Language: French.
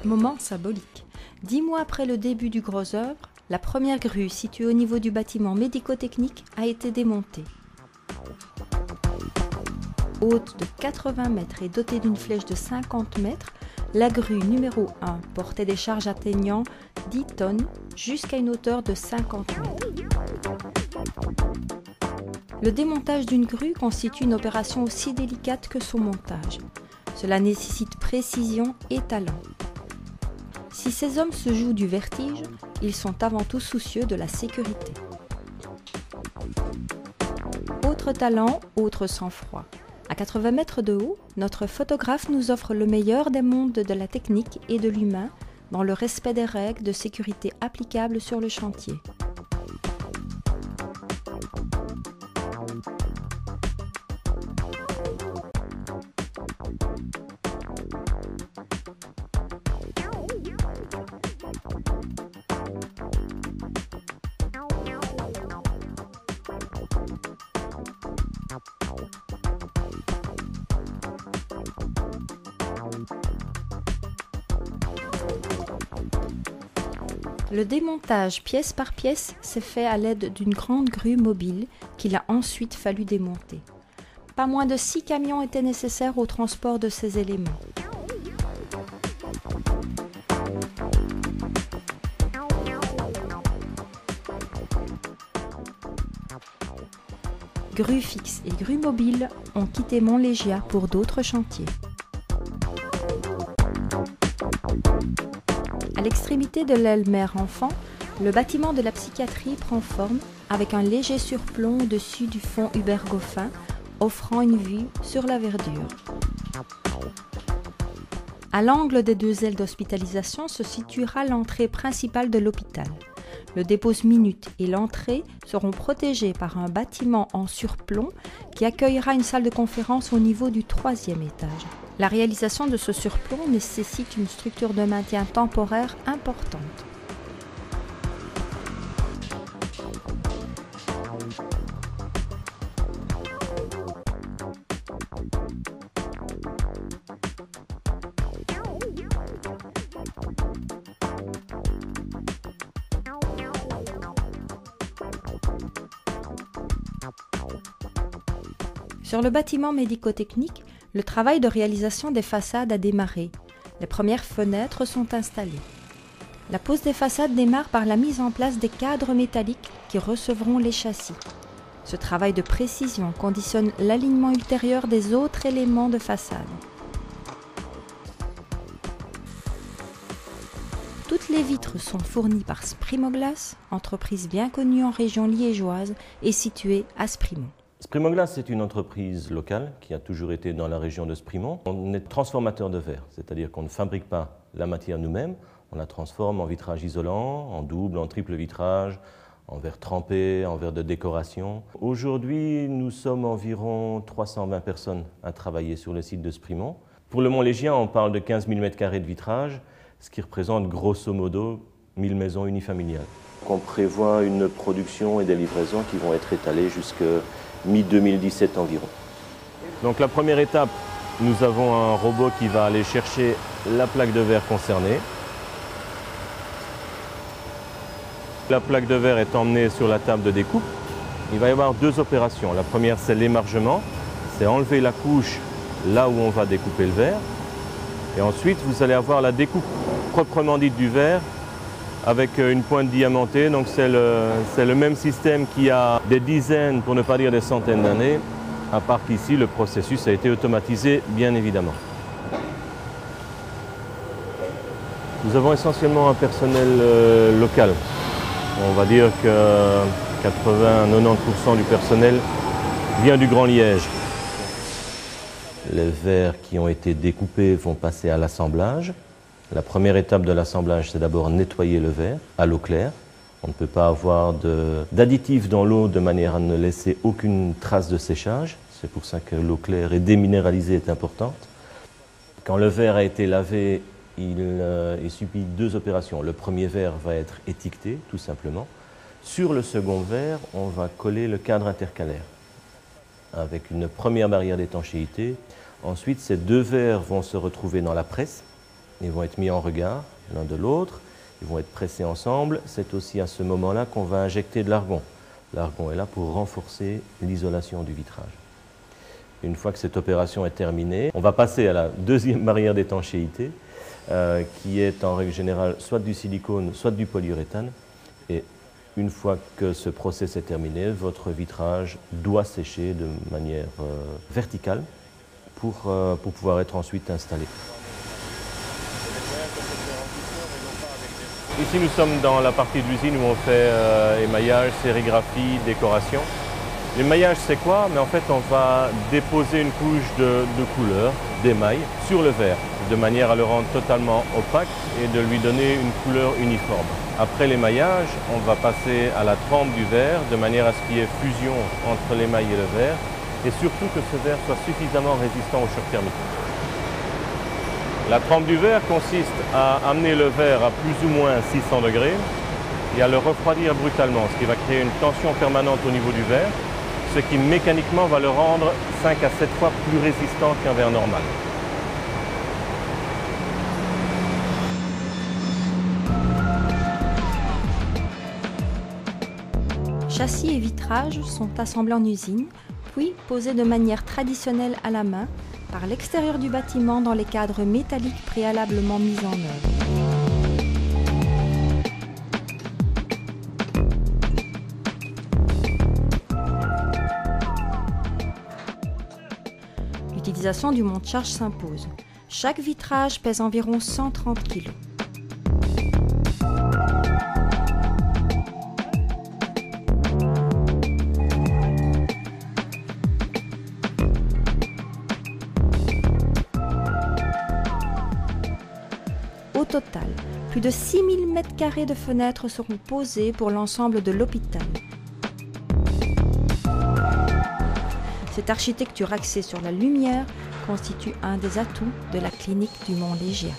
Moment symbolique. 10 mois après le début du gros œuvre, la première grue située au niveau du bâtiment médico-technique a été démontée. Haute de 80 mètres et dotée d'une flèche de 50 mètres, la grue numéro 1 portait des charges atteignant 10 tonnes jusqu'à une hauteur de 50 mètres. Le démontage d'une grue constitue une opération aussi délicate que son montage. Cela nécessite précision et talent. Si ces hommes se jouent du vertige, ils sont avant tout soucieux de la sécurité. Autre talent, autre sang-froid. À 80 mètres de haut, notre photographe nous offre le meilleur des mondes de la technique et de l'humain dans le respect des règles de sécurité applicables sur le chantier. Le démontage pièce par pièce s'est fait à l'aide d'une grande grue mobile qu'il a ensuite fallu démonter. Pas moins de 6 camions étaient nécessaires au transport de ces éléments. Grues fixes et grues mobiles ont quitté Montlégia pour d'autres chantiers. À l'extrémité de l'aile mère-enfant, le bâtiment de la psychiatrie prend forme avec un léger surplomb au-dessus du fond Hubert-Goffin, offrant une vue sur la verdure. À l'angle des deux ailes d'hospitalisation se situera l'entrée principale de l'hôpital. Le dépose-minute et l'entrée seront protégés par un bâtiment en surplomb qui accueillera une salle de conférence au niveau du 3e étage. La réalisation de ce surplomb nécessite une structure de maintien temporaire importante. Sur le bâtiment médico-technique, le travail de réalisation des façades a démarré. Les premières fenêtres sont installées. La pose des façades démarre par la mise en place des cadres métalliques qui recevront les châssis. Ce travail de précision conditionne l'alignement ultérieur des autres éléments de façade. Toutes les vitres sont fournies par Sprimoglass, entreprise bien connue en région liégeoise et située à Sprimont. Sprimoglass, c'est une entreprise locale qui a toujours été dans la région de Sprimont. On est transformateur de verre, c'est-à-dire qu'on ne fabrique pas la matière nous-mêmes, on la transforme en vitrage isolant, en double, en triple vitrage, en verre trempé, en verre de décoration. Aujourd'hui, nous sommes environ 320 personnes à travailler sur le site de Sprimont. Pour le Montlégien, on parle de 15 000 m² de vitrage, ce qui représente grosso modo 1000 maisons unifamiliales. On prévoit une production et des livraisons qui vont être étalées jusqu'à mi-2017 environ. Donc la première étape, nous avons un robot qui va aller chercher la plaque de verre concernée. La plaque de verre est emmenée sur la table de découpe. Il va y avoir deux opérations. La première, c'est l'émargement, c'est enlever la couche là où on va découper le verre. Et ensuite, vous allez avoir la découpe proprement dite du verre avec une pointe diamantée. Donc c'est le même système qui a des dizaines, pour ne pas dire des centaines d'années, à part qu'ici, le processus a été automatisé, bien évidemment. Nous avons essentiellement un personnel local. On va dire que 80-90% du personnel vient du Grand Liège. Les verres qui ont été découpés vont passer à l'assemblage. La première étape de l'assemblage, c'est d'abord nettoyer le verre à l'eau claire. On ne peut pas avoir d'additifs dans l'eau de manière à ne laisser aucune trace de séchage. C'est pour ça que l'eau claire et déminéralisée est importante. Quand le verre a été lavé, il subit deux opérations. Le premier verre va être étiqueté, tout simplement. Sur le second verre, on va coller le cadre intercalaire avec une première barrière d'étanchéité. Ensuite, ces deux verres vont se retrouver dans la presse, Ils vont être mis en regard l'un de l'autre, ils vont être pressés ensemble. C'est aussi à ce moment-là qu'on va injecter de l'argon. L'argon est là pour renforcer l'isolation du vitrage. Une fois que cette opération est terminée, on va passer à la deuxième barrière d'étanchéité, qui est en règle générale soit du silicone, soit du polyuréthane. Et une fois que ce process est terminé, votre vitrage doit sécher de manière verticale pour pouvoir être ensuite installé. Ici, nous sommes dans la partie de l'usine où on fait émaillage, sérigraphie, décoration. L'émaillage, c'est quoi? Mais en fait, on va déposer une couche de couleur, d'émail, sur le verre, de manière à le rendre totalement opaque et de lui donner une couleur uniforme. Après l'émaillage, on va passer à la trempe du verre, de manière à ce qu'il y ait fusion entre l'émail et le verre, et surtout que ce verre soit suffisamment résistant au choc thermique. La trempe du verre consiste à amener le verre à plus ou moins 600 degrés et à le refroidir brutalement, ce qui va créer une tension permanente au niveau du verre, ce qui mécaniquement va le rendre 5 à 7 fois plus résistant qu'un verre normal. Châssis et vitrages sont assemblés en usine, puis posés de manière traditionnelle à la main par l'extérieur du bâtiment dans les cadres métalliques préalablement mis en œuvre. L'utilisation du monte-charge s'impose. Chaque vitrage pèse environ 130 kg. Au total, plus de 6000 m² de fenêtres seront posées pour l'ensemble de l'hôpital. Cette architecture axée sur la lumière constitue un des atouts de la clinique du Mont Légia.